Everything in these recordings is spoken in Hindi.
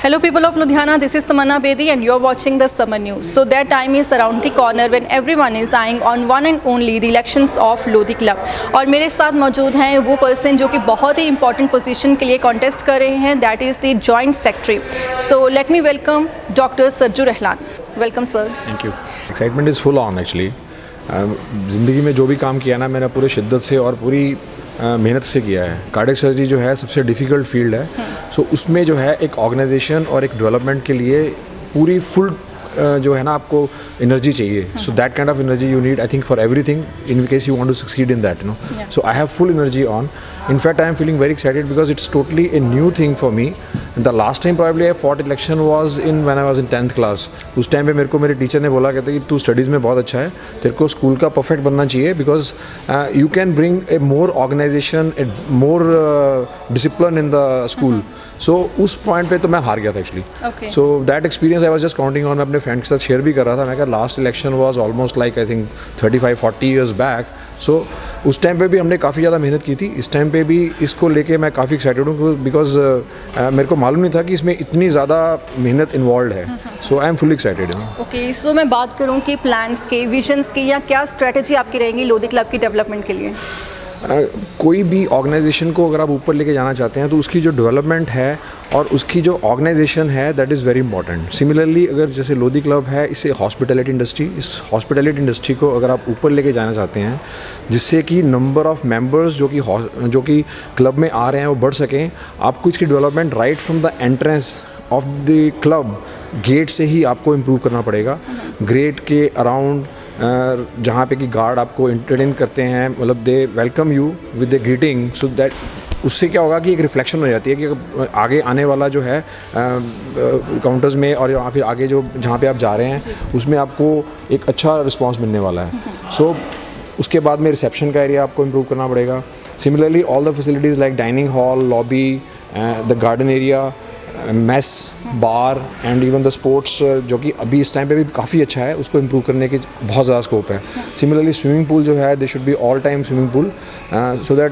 Hello people of Ludhiana, this is Tamanna Bedi and you're watching the Summer News. So their time is around the corner when everyone is eyeing on one and only the elections of Lodi Club. और मेरे साथ मौजूद हैं वो पर्सन जो कि बहुत ही इंपॉर्टेंट पोजीशन के लिए कॉन्टेस्ट कर रहे हैं, that is the joint secretary. So let me welcome doctor Sarju Rahlan. Welcome sir. Thank you. Excitement is full on actually. ज़िंदगी में जो भी काम किया ना मैंने पूरे शिद्दत से और पूरी मेहनत से किया है. कार्डियक सर्जरी जो है सबसे डिफ़िकल्ट फील्ड है. सो उसमें जो है एक ऑर्गेनाइजेशन और एक डेवलपमेंट के लिए पूरी फुल जो है ना आपको एनर्जी चाहिए. So that kind of energy you need I think for everything in case you want to succeed in that no. So I have full energy on. In fact, I am feeling very excited because it's totally a new thing for me. The last time probably I fought election was when I was in 10th class. उस टाइम पे मेरे को मेरे टीचर ने बोला कहते कि तू स्टडीज़ में बहुत अच्छा है, तेरे को स्कूल का परफेक्ट बनना चाहिए because you can bring a more organisation a more discipline in the school. So उस पॉइंट पे तो मैं हार गया था actually. So that experience I was just counting on. मैं अपने फ्रेंड के साथ शेयर भी कर रहा था. मैं कहा last election was almost like I think 35-40 years back. So उस टाइम पे भी हमने काफ़ी ज़्यादा मेहनत की थी. इस टाइम पे भी इसको लेके मैं काफ़ी एक्साइटेड हूँ बिकॉज मेरे को मालूम नहीं था कि इसमें इतनी ज़्यादा मेहनत इन्वॉल्व है. So I am fully excited. Okay, so मैं बात करूँ कि प्लान्स के, विजन्स की या क्या स्ट्रेटजी आपकी रहेंगी लोधी क्लब की डेवलपमेंट के लिए? कोई भी ऑर्गेनाइजेशन को अगर आप ऊपर लेके जाना चाहते हैं तो उसकी जो डेवलपमेंट है और उसकी जो ऑर्गेनाइजेशन है that is very important. Similarly अगर जैसे लोधी क्लब है, इसे हॉस्पिटैलिटी इंडस्ट्री, इस हॉस्पिटैलिटी इंडस्ट्री को अगर आप ऊपर लेके जाना चाहते हैं जिससे कि नंबर ऑफ मेंबर्स जो कि क्लब में आ रहे हैं वो बढ़ सकें, आपको इसकी development right from the entrance of the club gate से ही आपको इम्प्रूव करना पड़ेगा. गेट के अराउंड जहाँ पे कि गार्ड आपको एंटरटेन करते हैं, मतलब they welcome you with the greeting. So that उससे क्या होगा कि एक रिफ्लेक्शन हो जाती है कि आगे आने वाला जो है काउंटर्स में और या फिर आगे जो जहाँ पे आप जा रहे हैं उसमें आपको एक अच्छा रिस्पांस मिलने वाला है. सो उसके बाद में रिसेप्शन का एरिया आपको इम्प्रूव करना पड़ेगा. Similarly all the facilities like dining hall, lobby, the garden area, mess, bar and even the sports जो कि अभी इस टाइम पे भी काफ़ी अच्छा है, उसको इम्प्रूव करने की बहुत ज़्यादा स्कोप है. सिमिलरली स्विमिंग पूल जो है they should be all time swimming pool so that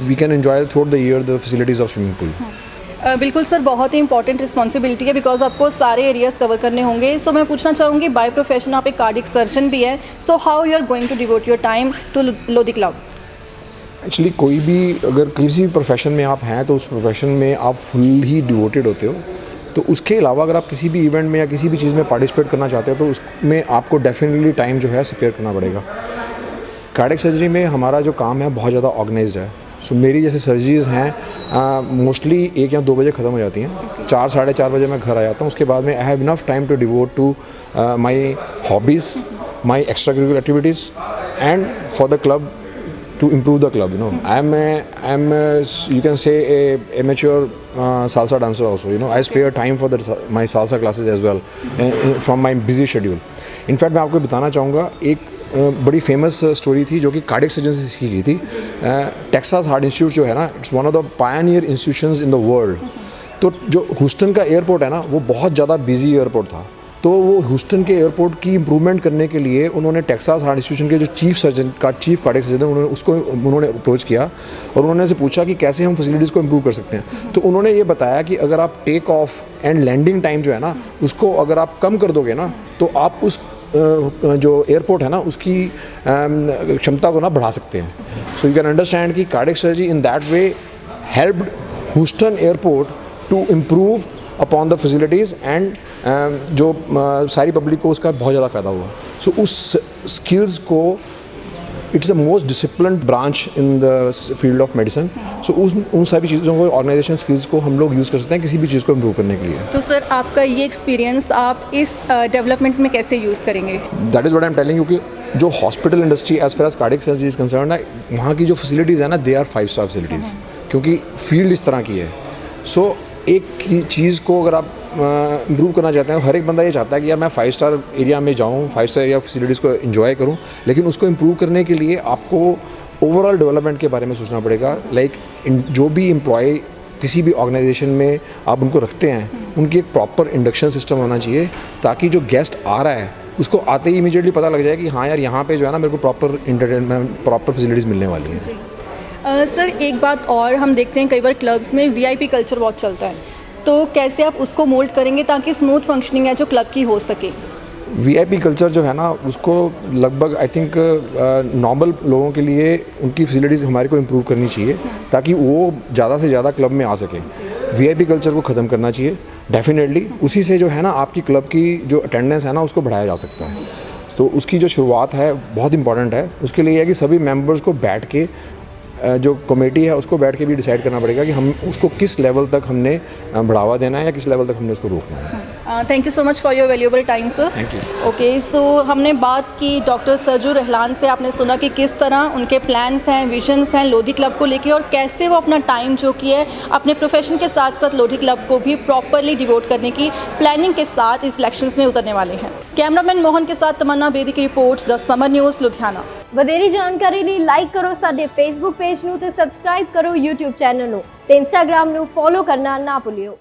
we can enjoy through the year the facilities of swimming pool. बिल्कुल सर, बहुत ही इंपॉर्टेंट रिस्पॉन्सिबिलिटी है बिकॉज आपको सारे एरियाज़ कवर करने होंगे. सो मैं पूछना चाहूँगी, बाय प्रोफेशन आप एक कार्डियक सर्जन भी है, so how you are going to devote your time to Lodhi club? Actually कोई भी अगर किसी भी प्रोफेशन में आप हैं तो उस प्रोफेशन में आप फुल ही डिवोटेड होते हो. तो उसके अलावा अगर आप किसी भी इवेंट में या किसी भी चीज़ में पार्टिसिपेट करना चाहते हो तो उसमें आपको डेफिनेटली टाइम जो है स्पेयर करना पड़ेगा. कार्डियक सर्जरी में हमारा जो काम है बहुत ज़्यादा ऑर्गेनाइज्ड है. सो मेरी जैसे सर्जरीज़ हैं मोस्टली 1 या 2 बजे ख़त्म हो जाती हैं. 4-4:30 बजे मैं घर आ जाता हूँ. उसके बाद में I have enough time to devote to my hobbies, my extra curricular activities and for the club to improve the club. I'm you can say a amateur salsa dancer also. I spare time for my salsa classes as well from my busy schedule. In fact मैं आपको बताना चाहूँगा एक बड़ी फेमस स्टोरी थी जो कि कार्डियक सर्जन से सीखी गई थी. टेक्सास हार्ट इंस्टीट्यूट जो है ना, it's one of the Pioneer institutions in the world. तो जो ह्यूस्टन का एयरपोर्ट है ना वो बहुत ज़्यादा बिजी एयरपोर्ट था. तो वो ह्यूस्टन के एयरपोर्ट की इम्प्रूवमेंट करने के लिए उन्होंने टेक्सास हार्ट इंस्टीट्यूशन के जो चीफ कार्डियक सर्जन उन्होंने अप्रोच किया और उन्होंने से पूछा कि कैसे हम फैसिलिटीज़ को इम्प्रूव कर सकते हैं. तो उन्होंने ये बताया कि अगर आप take off and landing time जो है ना उसको अगर आप कम कर दोगे ना तो आप उस जो एयरपोर्ट है ना उसकी क्षमता को ना बढ़ा सकते हैं. सो यू कैन अंडरस्टैंड कि cardiac surgery in that way helped Houston airport to improve upon the facilities and जो सारी पब्लिक को उसका बहुत ज़्यादा फ़ायदा हुआ. सो उस स्किल्स को it's the most disciplined branch in the field of medicine. So उन सारी चीज़ों को, ऑर्गेनाइजेशन स्किल्स को हम लोग यूज़ कर सकते हैं किसी भी चीज़ को इम्प्रूव करने के लिए. तो सर आपका ये एक्सपीरियंस आप इस डेवलपमेंट में कैसे यूज़ करेंगे? That is what I am telling you कि जो hospital industry as far as cardiac surgery is concern है, वहाँ की जो फैसिलिटीज़ है ना दे आर 5-star फैसिलिटीज़ क्योंकि फील्ड इस तरह की है. सो एक चीज़ को अगर आप इम्प्रूव करना चाहते हैं, हर एक बंदा ये चाहता है कि यार मैं 5-star एरिया में जाऊँ, 5-star एरिया फैसिलिटीज़ को एंजॉय करूँ, लेकिन उसको इम्प्रूव करने के लिए आपको ओवरऑल डेवलपमेंट के बारे में सोचना पड़ेगा. लाइक जो भी एम्प्लॉय किसी भी ऑर्गेनाइजेशन में आप उनको रखते हैं उनकी एक प्रॉपर इंडक्शन सिस्टम होना चाहिए ताकि जो गेस्ट आ रहा है उसको आते ही इमीडिएटली पता लग जाए कि हाँ यार यहाँ पे जो है ना मेरे को प्रॉपर इंटरटेनमेंट, प्रॉपर फैसिलिटीज़ मिलने वाली हैं. सर एक बात और हम देखते हैं कई बार क्लब्स में VIP कल्चर बहुत चलता है. तो कैसे आप उसको मोल्ड करेंगे ताकि स्मूथ फंक्शनिंग है जो क्लब की हो सके? वीआईपी कल्चर जो है ना उसको लगभग आई थिंक नॉर्मल लोगों के लिए उनकी फैसिलिटीज़ हमारे को इम्प्रूव करनी चाहिए ताकि वो ज़्यादा से ज़्यादा क्लब में आ सकें। वीआईपी कल्चर को ख़त्म करना चाहिए डेफिनेटली। उसी से जो है ना आपकी क्लब की जो अटेंडेंस है ना उसको बढ़ाया जा सकता है। तो उसकी जो शुरुआत है बहुत इंपॉर्टेंट है। उसके लिए है कि सभी मेंबर्स को बैठ के जो कमेटी है उसको बैठ के भी डिसाइड करना पड़ेगा कि हम उसको किस लेवल तक हमने बढ़ावा देना है या किस लेवल तक हमने उसको रोकना है। Thank you so much for your valuable time sir. Thank you. Okay, so हमने बात की डॉक्टर सरजू रहलान से। आपने सुना कि किस तरह उनके प्लान्स हैं, विजन्स हैं लोधी क्लब को लेके और कैसे वो अपना टाइम जो कि है अपने प्रोफेशन के साथ साथ लोधी क्लब को भी प्रॉपरली डिवोट करने की प्लानिंग के साथ इस इलेक्शंस में उतरने वाले हैं। कैमरामैन मोहन के साथ तमन्ना बेदी की report, the summer news Ludhiana. ਵਧੇਰੀ ਜਾਣਕਾਰੀ ਲਈ ਲਾਈਕ ਕਰੋ ਸਾਡੇ ਫੇਸਬੁੱਕ ਪੇਜ ਨੂੰ ਤੇ ਸਬਸਕ੍ਰਾਈਬ ਕਰੋ YouTube ਚੈਨਲ ਨੂੰ ਤੇ Instagram ਨੂੰ ਫੋਲੋ ਕਰਨਾ ਨਾ ਭੁੱਲਿਓ।